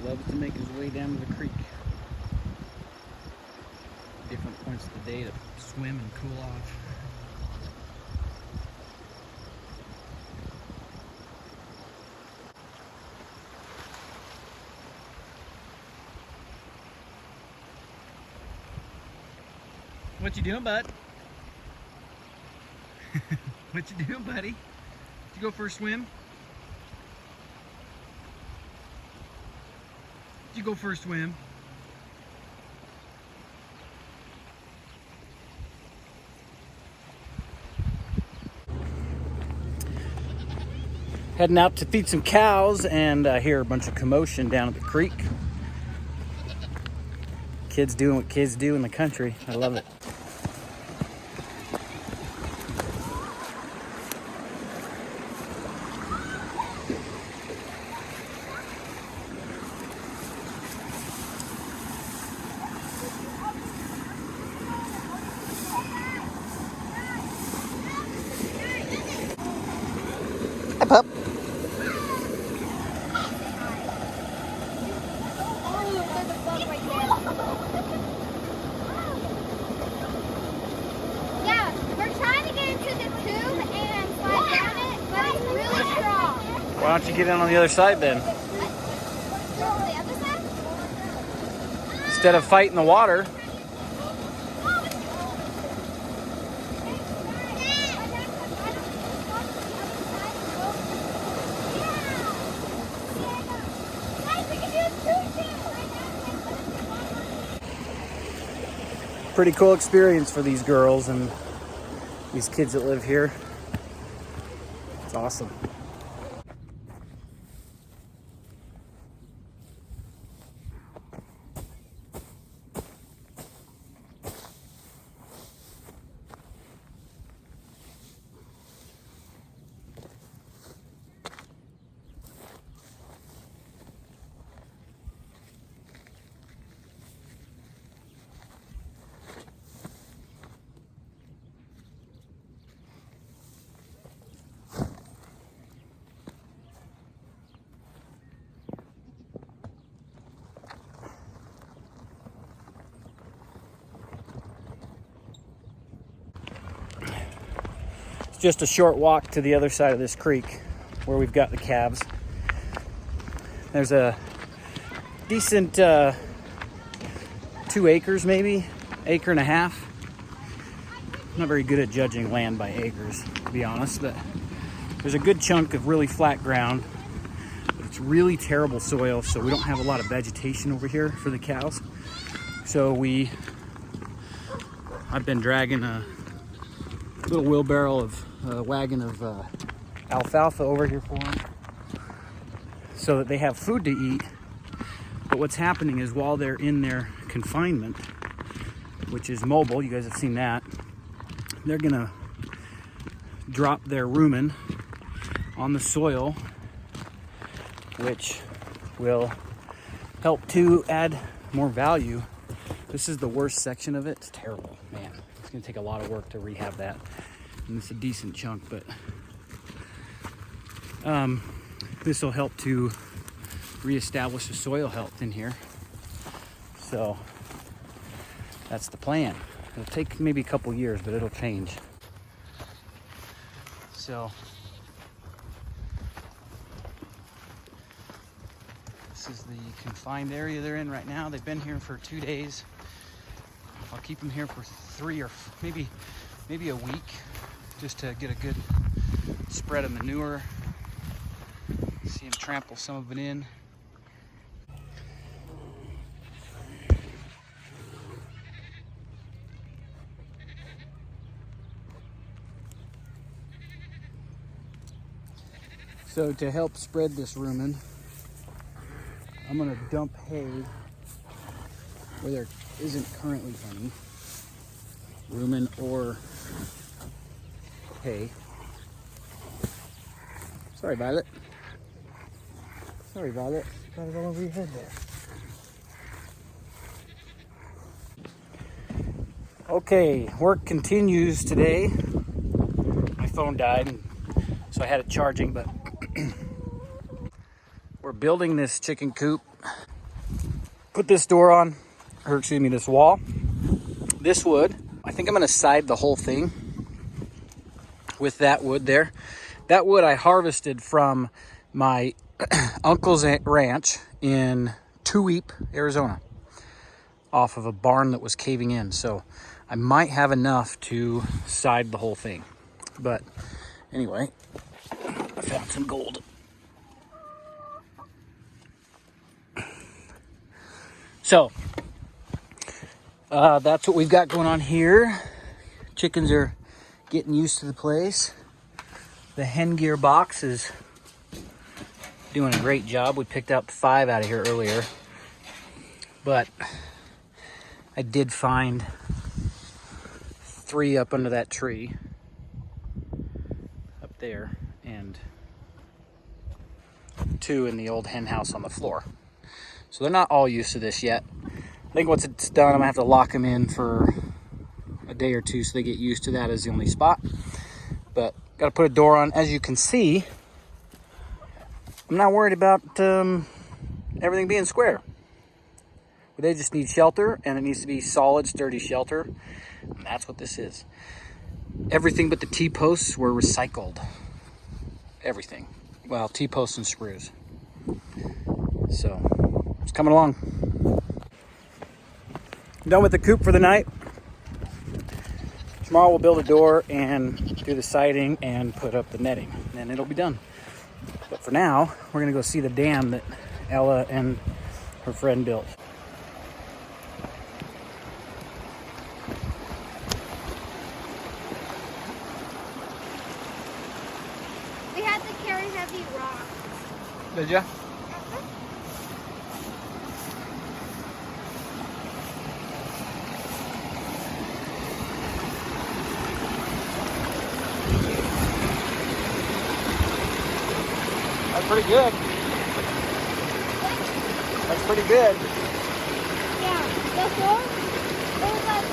loves to make his way down to the creek. Different points of the day to swim and cool off. What you doing, bud? What you doing, buddy? Did you go for a swim? Did you go for a swim? Heading out to feed some cows, and I hear a bunch of commotion down at the creek. Kids doing what kids do in the country. I love it. Hi, pup. Yeah, we're trying to get into the tube and slide down it, but it's really strong. Why don't you get in on the other side then? Go on the other side? Instead of fighting the water. Pretty cool experience for these girls and these kids that live here. It's awesome. Just a short walk to the other side of this creek where we've got the calves. There's a decent 2 acres, maybe, acre and a half. I'm not very good at judging land by acres, to be honest, but there's a good chunk of really flat ground. But it's really terrible soil, so we don't have a lot of vegetation over here for the cows. So I've been dragging a little wheelbarrow of wagon of alfalfa over here for them so that they have food to eat. But what's happening is while they're in their confinement, which is mobile, you guys have seen that, they're gonna drop their rumen on the soil, which will help to add more value. This is the worst section of it. It's terrible, man. It's gonna take a lot of work to rehab that. And it's a decent chunk, but this will help to reestablish the soil health in here. So that's the plan. It'll take maybe a couple years, but it'll change. So this is the confined area they're in right now. They've been here for 2 days. I'll keep them here for 3 or maybe a week, just to get a good spread of manure. See him trample some of it in. So to help spread this rumen, I'm gonna dump hay where there isn't currently any rumen or hay. Sorry, Violet. Sorry, Violet. Got it all over your head there. Okay, work continues today. My phone died, so I had it charging, but we're building this chicken coop put this door on, or excuse me, this wall. This wood, I think I'm gonna side the whole thing with that wood there. That wood I harvested from my uncle's ranch in Tuweep, Arizona, off of a barn that was caving in. So I might have enough to side the whole thing. But anyway, I found some gold. So that's what we've got going on here. Chickens are getting used to the place. The hen gear box is doing a great job. We picked out 5 out of here earlier, but I did find 3 up under that tree up there and 2 in the old hen house on the floor. So they're not all used to this yet. I think once it's done, I'm gonna have to lock them in for a day or 2 so they get used to that as the only spot. But gotta put a door on. As you can see, I'm not worried about everything being square. They just need shelter, and it needs to be solid, sturdy shelter. And that's what this is. Everything but the T-posts were recycled. Everything. Well, T-posts and screws. So, it's coming along. I'm done with the coop for the night. Tomorrow we'll build a door and do the siding and put up the netting. And it'll be done. But for now, we're gonna go see the dam that Ella and her friend built. We had to carry heavy rocks. Did ya? That's pretty good. That's pretty good. Yeah, before it was like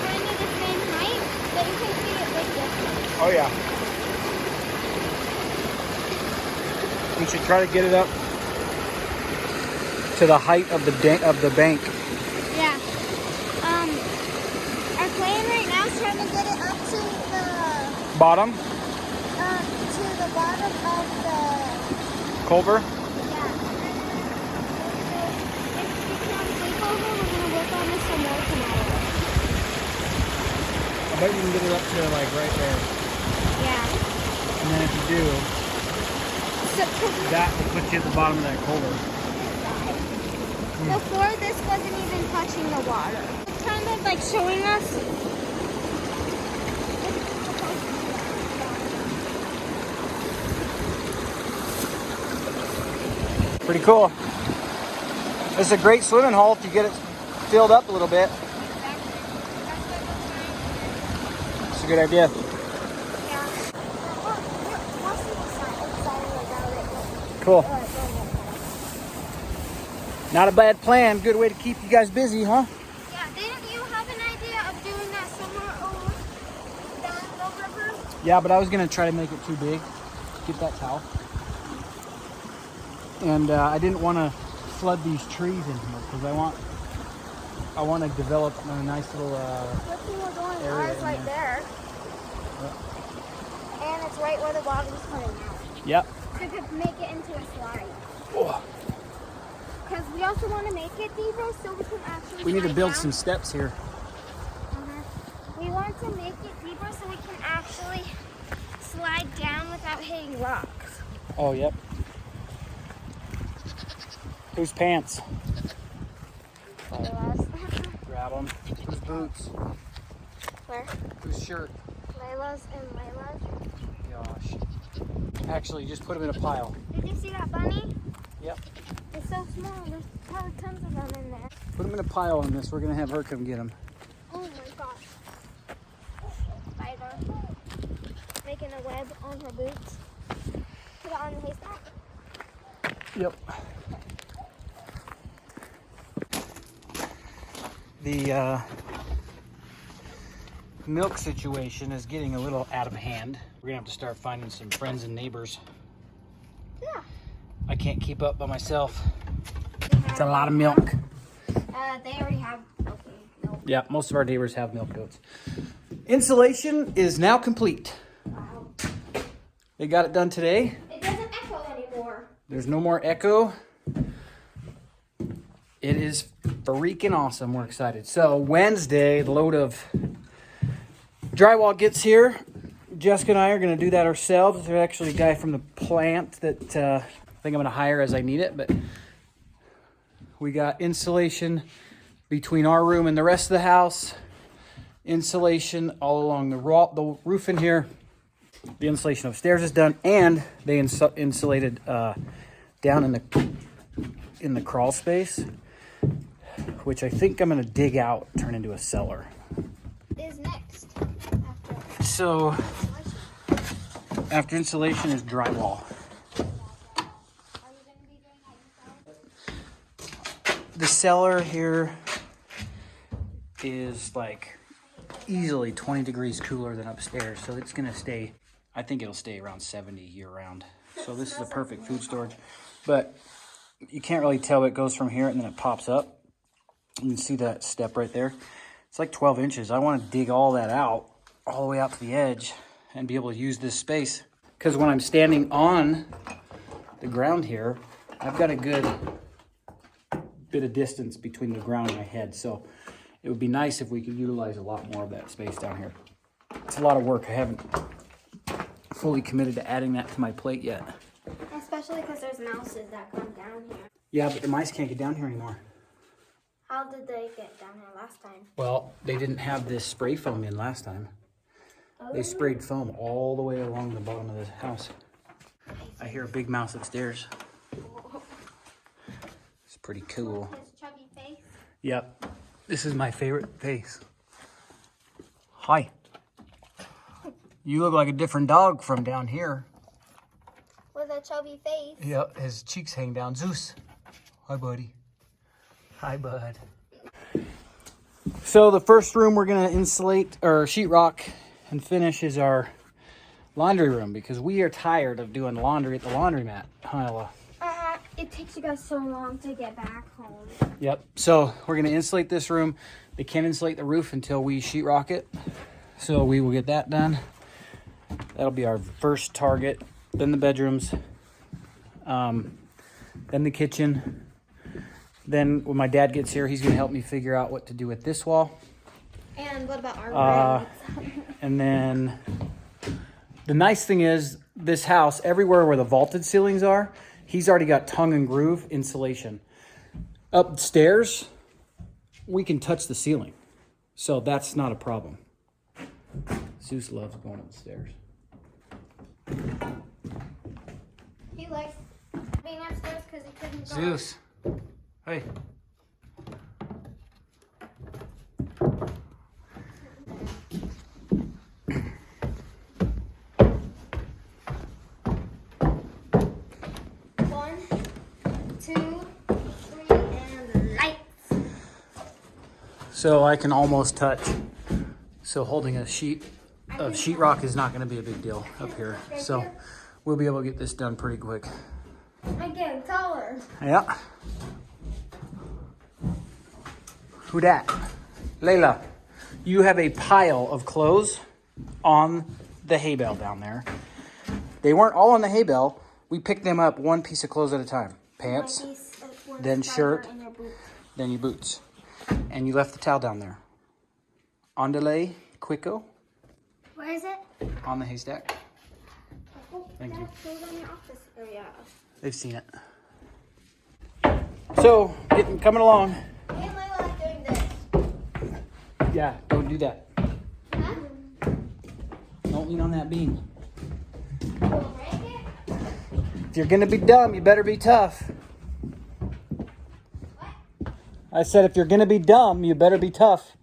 kind of the same height, but you can see a big difference. Oh yeah. We should try to get it up to the height of the bank. Yeah. Our plan right now is trying to get it up to the Bottom? to the bottom of the Culver? yeah. If we can take over, we're gonna work on this some more tomorrow. I bet you can get it up to like right there. Yeah. And then if you do, So that will put you at the bottom of that culvert. before this wasn't even touching the water. It's kind of like showing us. Pretty cool. It's a great swimming hole if you get it filled up a little bit. It's a good idea. Cool. Not a bad plan. Good way to keep you guys busy, huh? Yeah, didn't you have an idea of doing that somewhere over down the river? Yeah, but I was gonna try to make it too big. Get that towel. And I didn't want to flood these trees in here because I want to develop a nice little Good thing we're going area ours in right there. And it's right where the water's coming out. Yep. So we could make it into a slide. Oh, Because we also want to make it deeper so we can actually we need to slide build down. some steps here. We want to make it deeper so we can actually slide down without hitting rocks. Oh, yep. Whose pants? Layla's. Grab them. Whose boots? Where? Whose shirt? Layla's and Layla's. Gosh. Actually, just put them in a pile. Did you see that bunny? Yep. It's so small. There's probably tons of them in there. Put them in a pile on this. We're going to have her come get them. Oh my gosh. Spider. Making a web on her boots. Put it on the haystack. Yep. The milk situation is getting a little out of hand. We're gonna have to start finding some friends and neighbors. Yeah. I can't keep up by myself. We have It's a lot of milk. They already have milk. Yeah, most of our neighbors have milk goats. Insulation is now complete. Wow. They got it done today. It doesn't echo anymore. There's no more echo. It is freaking awesome. We're excited. So Wednesday, the load of drywall gets here. Jessica and I are going to do that ourselves. There's actually a guy from the plant that I think I'm going to hire as I need it. But we got insulation between our room and the rest of the house. Insulation all along the roof in here. The insulation upstairs is done. And they insulated down in the crawl space, which I think I'm going to dig out, turn into a cellar. Is next. So after insulation is drywall. The cellar here is like easily 20 degrees cooler than upstairs, so it's gonna stay, I think it'll stay around 70 year round. So this is a perfect food storage, but you can't really tell it goes from here and then it pops up. You can see that step right there. It's like 12 inches. I want to dig all that out all the way out to the edge and be able to use this space, because when I'm standing on the ground here, I've got a good bit of distance between the ground and my head, so it would be nice if we could utilize a lot more of that space down here. It's a lot of work. I haven't fully committed to adding that to my plate yet. Especially because there's mouses that come down here. Yeah, but the mice can't get down here anymore. How did they get down here last time? Well, they didn't have this spray foam in last time. Oh. They sprayed foam all the way along the bottom of this house. I hear a big mouse upstairs. It's pretty cool. His chubby face. Yep. This is my favorite face. Hi. You look like a different dog from down here. With a chubby face. Yep, his cheeks hang down. Zeus. Hi, buddy. Hi, bud. So the first room we're going to insulate or sheetrock and finish is our laundry room, because we are tired of doing laundry at the laundromat. It takes you guys so long to get back home. Yep. So we're going to insulate this room. They can't insulate the roof until we sheetrock it. So we will get that done. That'll be our first target. Then the bedrooms. Then the kitchen. Then when my dad gets here, he's going to help me figure out what to do with this wall. And what about our rooms? And then the nice thing is this house, everywhere where the vaulted ceilings are, he's already got tongue and groove insulation. Upstairs, we can touch the ceiling. So that's not a problem. Zeus loves going upstairs. He likes being upstairs because he couldn't go. Zeus. Hey. One, two, three, and lights. So I can almost touch. So holding a sheet of sheetrock is not going to be a big deal up here. So we'll be able to get this done pretty quick. I'm getting taller. Yeah. Who dat? Layla, you have a pile of clothes on the hay bale down there. They weren't all on the hay bale. We picked them up one piece of clothes at a time. Pants, then shirt, then your boots. And you left the towel down there. Andale, Quico, Where is it? on the haystack. Thank you. It was in your office area. They've seen it. So, coming along. Me and Layla like doing this. Yeah, don't do that. Huh? Don't lean on that beam. We'll break it? If you're gonna be dumb, you better be tough. What? I said if you're gonna be dumb, you better be tough.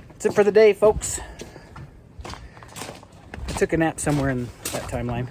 That's it for the day, folks. I took a nap somewhere in that timeline.